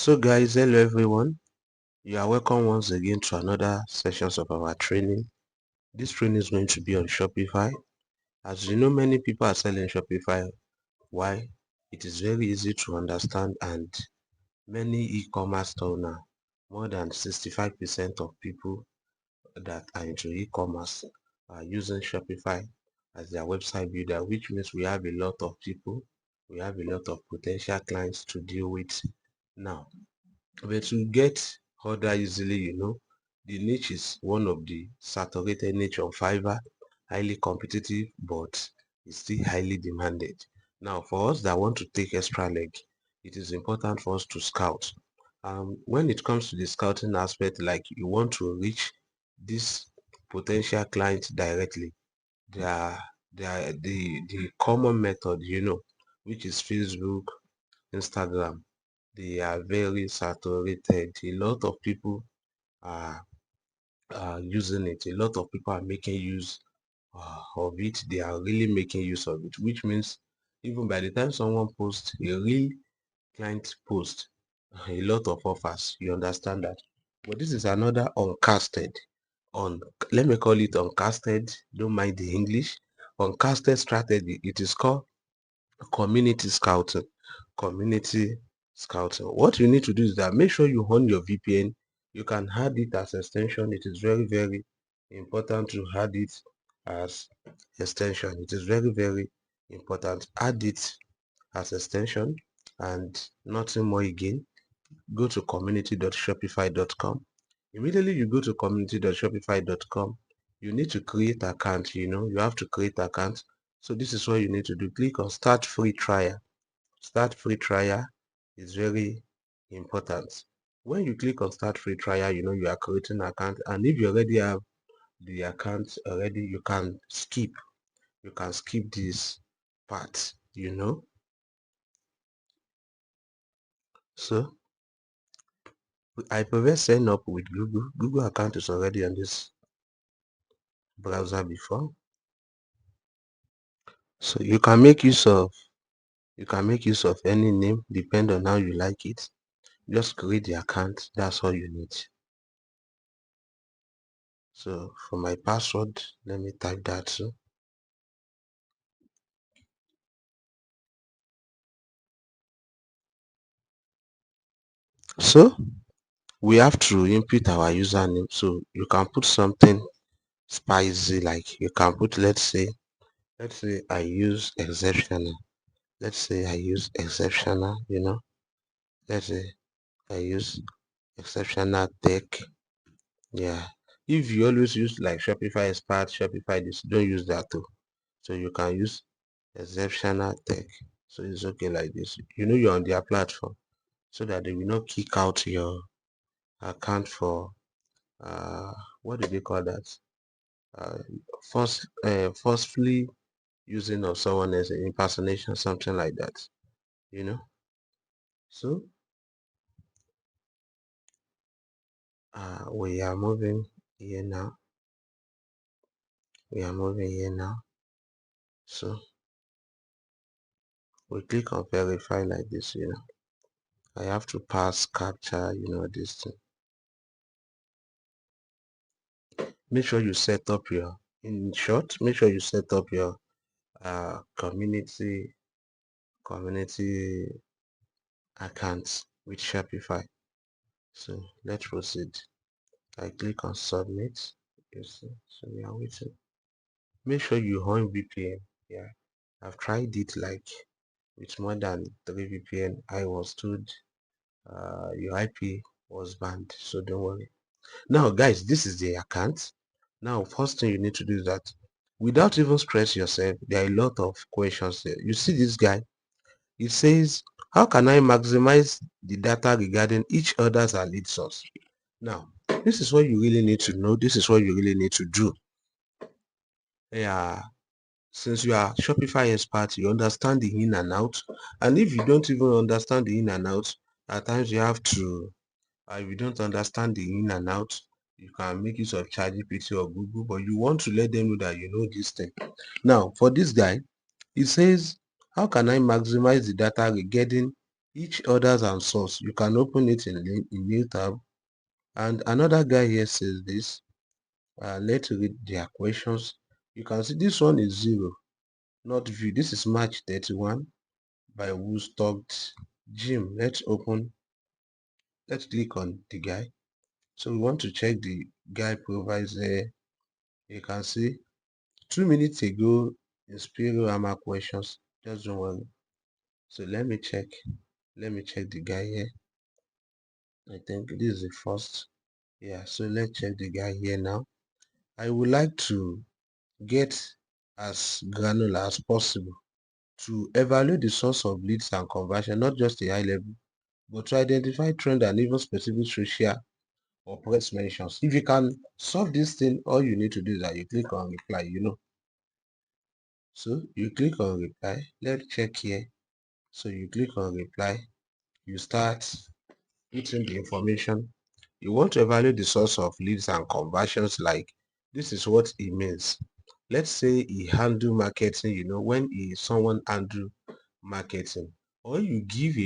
So guys, hello everyone. You are welcome once again to another sessions of our training. This training is going to be on Shopify. As you know, many people are selling Shopify. Why? It is very easy to understand, and many e-commerce owner, more than 65% of people that are into e-commerce are using Shopify as their website builder, which means we have a lot of people, we have a lot of potential clients to deal with now. But to get order easily, the niche is one of the saturated niche on Fiverr, highly competitive, but it's still highly demanded. Now, for us that want to take extra leg, it is important for us to scout. When it comes to the scouting aspect, like you want to reach this potential client directly, there are, the common method, which is Facebook, Instagram. They are very saturated. A lot of people are, using it. A lot of people are making use of it. They are really making use of it, which means even by the time someone posts a real client post, a lot of offers, you understand that. But this is another uncasted, on let me call it uncasted, don't mind the English, uncasted strategy. It is called community scouting. Community scouting, what you need to do is that make sure you on your VPN. You can add it as extension. It is very important to add it as extension. It is very important. Add it as extension, and nothing more again. Go to community.shopify.com. Immediately you go to community.shopify.com, you need to create account. You have to create account. So this is what you need to do. Click on start free trial. Start free trial is very important. When you click on start free trial, you are creating an account, and if you already have the account already, you can skip this part. So I prefer setting up with Google account is already on this browser before, so you can make use of any name, depend on how you like it. Just create the account, that's all you need. So for my password, let me type that too. So we have to input our username, so you can put something spicy, like you can put, let's say I use exceptional. Let's say I use exceptional, let's say I use exceptional tech. Yeah, if you always use like Shopify expert, Shopify this, don't use that too. So you can use exceptional tech. So it's okay like this. You're on their platform, so that they will not kick out your account for what do they call that? uh, Forcefully using of someone as an impersonation, something like that. you know so we are moving here now. So we click on verify like this. I have to pass capture, this thing. Make sure you set up your in short make sure you set up your community accounts with Shopify. So let's proceed. I click on submit. You see, so we are waiting. Make sure you on VPN. Yeah, I've tried it like with more than 3 VPN. I was told your IP was banned, so don't worry. Now guys, this is the account. Now first thing you need to do is that, without even stress yourself, there are a lot of questions there. You see this guy, it says, how can I maximize the data regarding each other's lead source? Now, this is what you really need to know. This is what you really need to do. Yeah, since you are Shopify expert, you understand the in and out. And if you don't even understand the in and out, at times you have to, if you don't understand the in and out, you can make use of ChatGPT or Google, but you want to let them know that you know this thing. Now, for this guy, he says, how can I maximize the data regarding each orders and source. You can open it in new tab. And another guy here says this. Let's read their questions. You can see this one is 0, not view. This is March 31 by Woodstock Gym. Let's click on the guy. So we want to check the guy provides there. You can see 2 minutes ago Inspiro Hammer questions. Just don't worry. So let me check the guy here. I think this is the first. Yeah, so let's check the guy here now. I would like to get as granular as possible to evaluate the source of leads and conversion, not just a high level, but to identify trend and even specific social or press mentions. If you can solve this thing, all you need to do is that you click on reply. So you click on reply. Let's check here. So you click on reply. You start putting the information. You want to evaluate the source of leads and conversions. Like this is what it means. Let's say he handle marketing, when someone handle marketing, or you give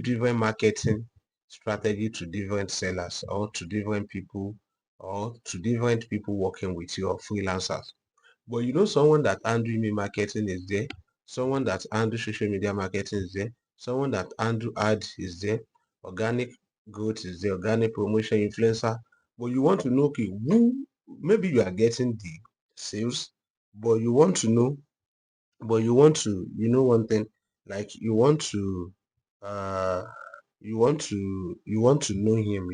different marketing strategy to different sellers or to different people working with you or freelancers. But someone that handle email marketing is there, someone that handle social media marketing is there, someone that handle ad is there, organic growth is there, organic promotion, influencer. But you want to know, okay, who, maybe you are getting the sales, but you want to, one thing, like uh you want to know him,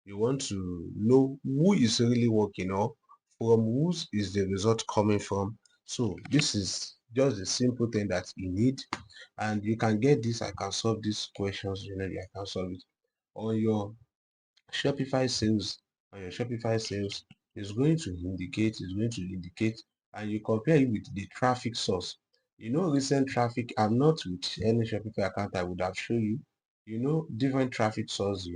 you want to know who is really working, or from whose is the result coming from. So this is just a simple thing that you need, and you can get this. I can solve these questions, I can solve it on your Shopify sales. On your Shopify sales is going to indicate, and you compare it with the traffic source. Recent traffic. I'm not with any Shopify account. I would have shown you. Different traffic source.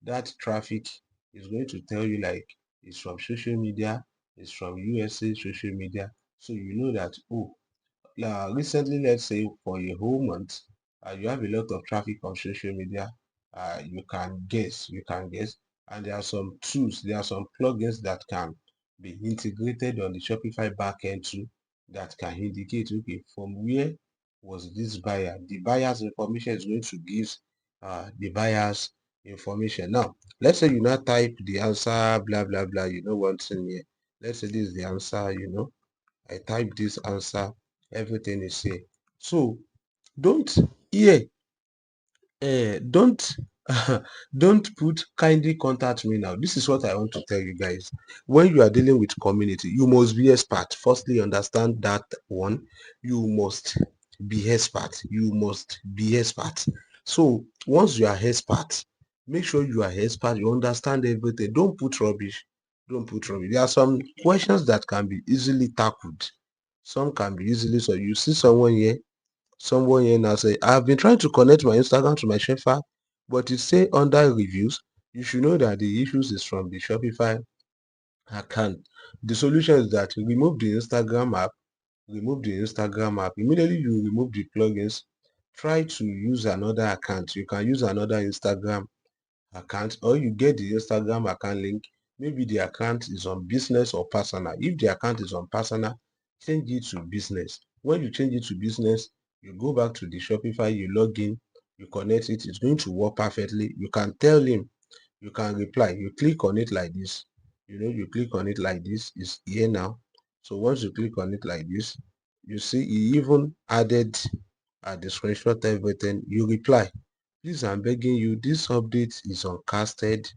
That traffic is going to tell you, like, it's from social media, it's from USA social media. So you know that, oh, recently, let's say for a whole month, you have a lot of traffic on social media. You can guess, and there are some tools, there are some plugins that can be integrated on the Shopify backend too, that can indicate, okay, from where was this buyer. The buyer's information is going to give the buyer's information. Now, let's say you now type the answer, blah blah blah. What's in here. Let's say this is the answer. I type this answer, everything is here. So don't here don't don't put kindly contact me now. This is what I want to tell you guys. When you are dealing with community, you must be expert. Firstly, understand that one. You must be expert. You must be expert. So once you are expert, make sure you are expert. You understand everything. Don't put rubbish. Don't put rubbish. There are some questions that can be easily tackled. Some can be easily, so you see someone here now say, I've been trying to connect my Instagram to my Shopify, but it say under reviews. You should know that the issues is from the Shopify account. The solution is that remove the Instagram app. Immediately you remove the plugins. Try to use another account. You can use another Instagram account, or you get the Instagram account link. Maybe the account is on business or personal. If the account is on personal, change it to business. When you change it to business, you go back to the Shopify, you log in, you connect it. It's going to work perfectly. You can tell him, you can reply. You click on it like this. You click on it like this. It's here now. So once you click on it like this, you see he even added the screenshot, everything. You reply, please, I'm begging you, this update is uncasted.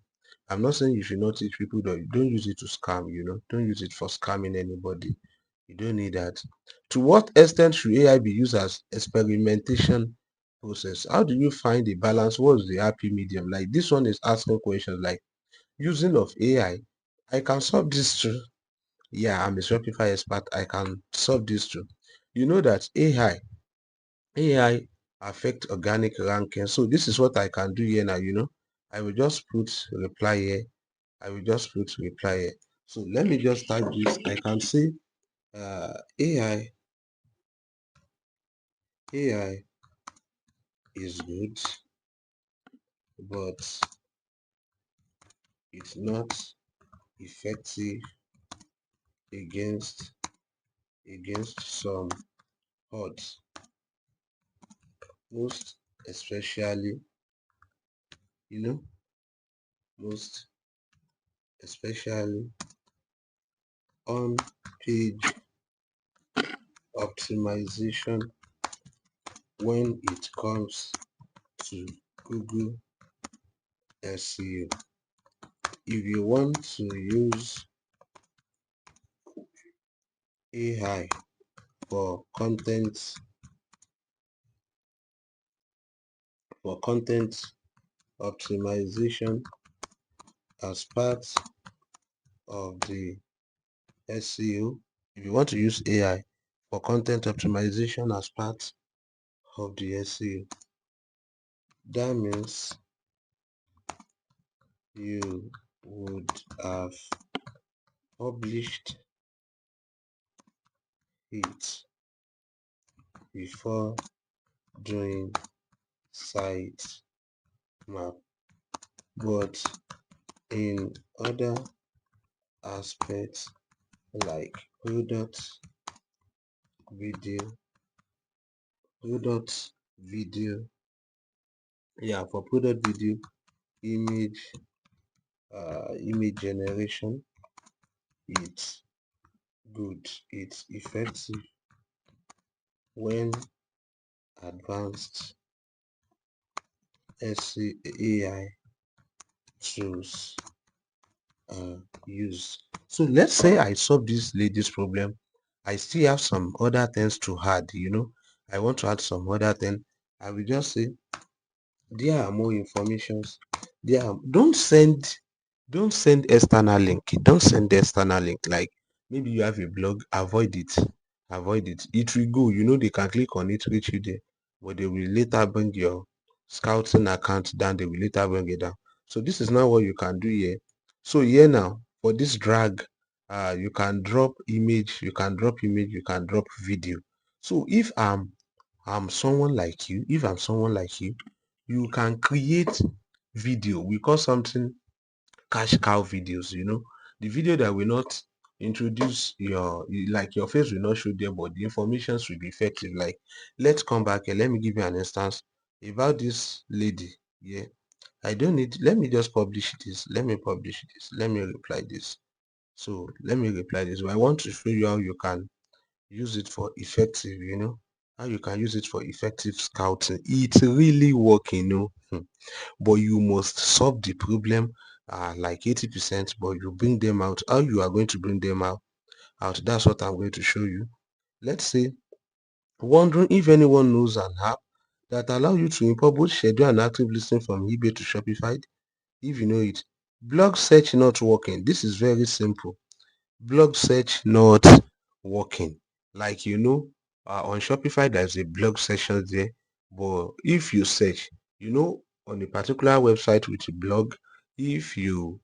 I'm not saying you should not teach people, that don't use it to scam, don't use it for scamming anybody. You don't need that. To what extent should AI be used as experimentation process? How do you find the balance? What's the happy medium? Like this one is asking questions like, using of AI, I can solve this too. Yeah, I'm a Shopify expert. I can solve this too. You know that AI affect organic ranking. So this is what I can do here now, I will just put reply here. I will just put reply here. So let me just type this. I can say AI is good, but it's not effective against some odds, most especially, you know, most especially on page optimization when it comes to Google SEO. If you want to use AI for content optimization as part of the SEO, if you want to use AI for content optimization as part of the SEO, that means you would have published it before doing site map, but in other aspects like video product video for product video, image image generation, it's good, it's effective when advanced AI tools are used. So let's say I solve this lady's problem. I still have some other things to add, I want to add some other thing. I will just say there are more informations. Don't send external link. Don't send external link. Like maybe you have a blog, avoid it. Avoid it. It will go. They can click on it, reach you there, but they will later bring your scouting account down. They will later bring it down. So this is not what you can do here. So here now, for this drag, you can drop image, you can drop image, you can drop video. So if I'm someone like you, you can create video. We call something cash cow videos, the video that will not introduce like your face will not show there, but the information should be effective. Like, let's come back here. Let me give you an instance about this lady. Yeah, I don't need, let me just publish this. Let me publish this. Let me reply this. So let me reply this. But I want to show you how you can use it for effective, how you can use it for effective scouting. It's really working, but you must solve the problem like 80%, but you bring them out. How you are going to bring them out, that's what I'm going to show you. Let's say, wondering if anyone knows an app that allow you to import both schedule and active listing from eBay to Shopify. If you know it, blog search not working. This is very simple. Blog search not working. Like, on Shopify there's a blog section there, but if you search, on a particular website with a blog, if you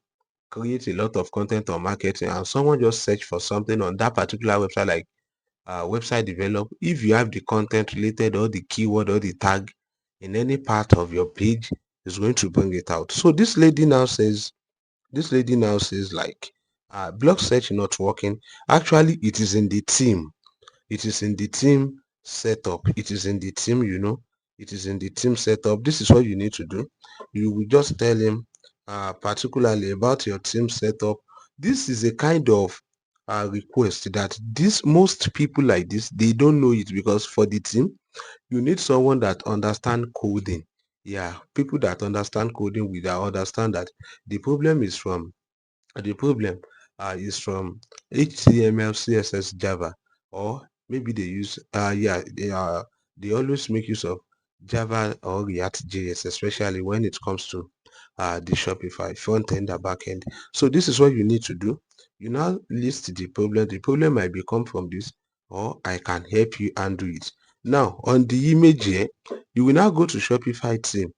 create a lot of content on marketing and someone just search for something on that particular website, like website develop, if you have the content related or the keyword or the tag in any part of your page, it's going to bring it out. So this lady now says like, blog search not working. Actually, it is in the team. It is in the team setup. It is in the team, it is in the team setup. This is what you need to do. You will just tell him particularly about your team setup. This is a kind of request that this most people like this, they don't know it, because for the team you need someone that understand coding. Yeah, people that understand coding will understand that the problem is from the problem is from HTML, CSS, Java, or maybe they use they always make use of Java or React JS, especially when it comes to the Shopify front end or back end. So this is what you need to do. You now list the problem. The problem might become from this, or I can help you undo it. Now on the image here, you will now go to Shopify team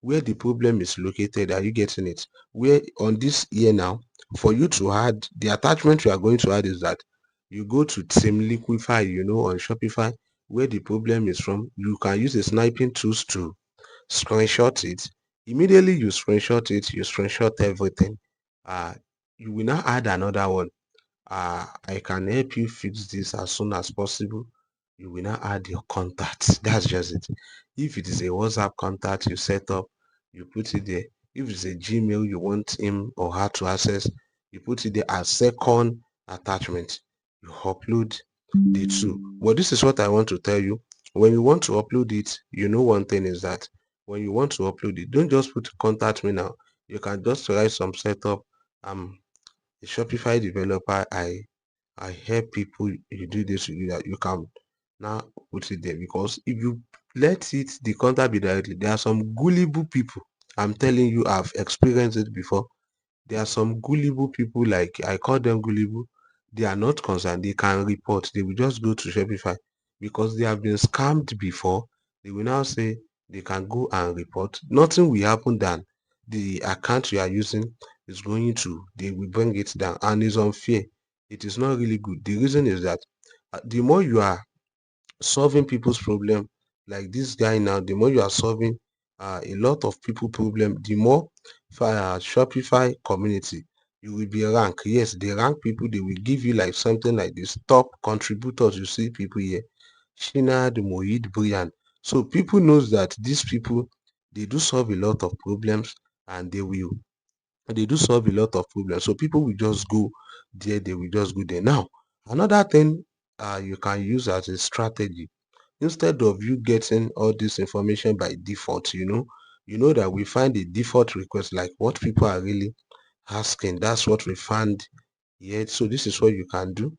where the problem is located. Are you getting it? Where on this here now, for you to add the attachment you are going to add is that you go to team liquify, on Shopify, where the problem is from. You can use the sniping tools to screenshot it. Immediately you screenshot it, you screenshot everything. Uh, you will now add another one. I can help you fix this as soon as possible. You will now add your contact. That's just it. If it is a WhatsApp contact you set up, you put it there. If it's a Gmail you want him or her to access, you put it there as second attachment. You upload the two. But this is what I want to tell you. When you want to upload it, you know one thing is that when you want to upload it, don't just put contact me now. You can just write some setup. A Shopify developer. I help people. You do this, you do that. You can now put it there, because if you let it the contact be directly, there are some gullible people. I'm telling you, I've experienced it before. There are some gullible people, like I call them gullible. They are not concerned. They can report. They will just go to Shopify because they have been scammed before. They will now say they can go and report. Nothing will happen than the account you are using is going to, they will bring it down, and it's unfair. It is not really good. The reason is that the more you are solving people's problem, like this guy now, the more you are solving a lot of people problem, the more Shopify community you will be ranked. Yes, they rank people. They will give you like something like this top contributors. You see people here, Shinad, Mohid, Brian. So people knows that these people, they do solve a lot of problems, and they do solve a lot of problems. So people will just go there. They will just go there. Now, another thing you can use as a strategy, instead of you getting all this information by default, you know that we find a default request, like what people are really asking. That's what we find here. So this is what you can do.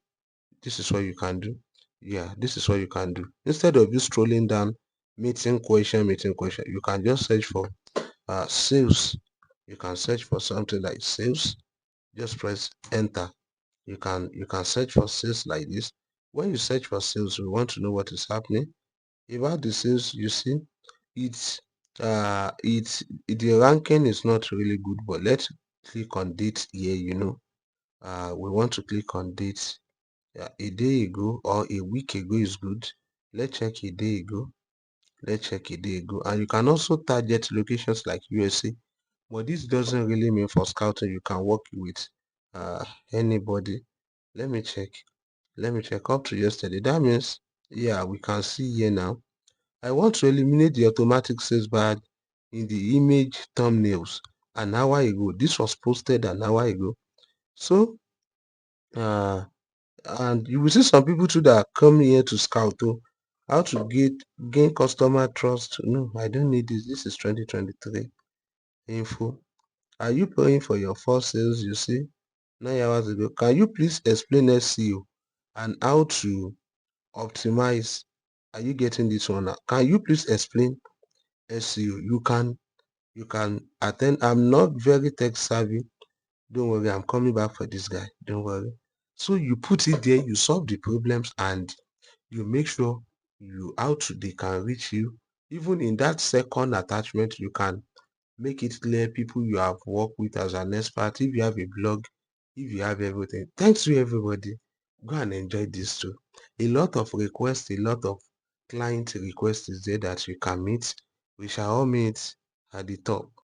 This is what you can do. Yeah, this is what you can do. Instead of you strolling down meeting question, you can just search for sales. You can search for something like sales. Just press enter. You can search for sales like this. When you search for sales, we want to know what is happening about the sales. You see, it's the ranking is not really good, but let's click on date here. We want to click on date. A day ago or a week ago is good. Let's check a day ago. Let's check a day ago. And you can also target locations like USA, but this doesn't really mean for scouting you can work with uh anybody. Let me check. Let me check up to yesterday. That means, yeah, we can see here now. I want to eliminate the automatic sales bar in the image thumbnails an hour ago. This was posted an hour ago. So, uh, and you will see some people too that come here to scout too. How to gain customer trust. No, I don't need this. This is 2023 info. Are you paying for your first sales? You see, 9 hours ago. Can you please explain SEO and how to optimize? Are you getting this one now? Can you please explain SEO? You can attend. I'm not very tech savvy. Don't worry, I'm coming back for this guy. Don't worry. So you put it there, you solve the problems, and you make sure you out they can reach you. Even in that second attachment, you can make it clear people you have worked with as an expert. If you have a blog, if you have everything. Thanks to everybody. Go and enjoy this too. A lot of requests, a lot of client requests is there that you can meet. We shall all meet at the top.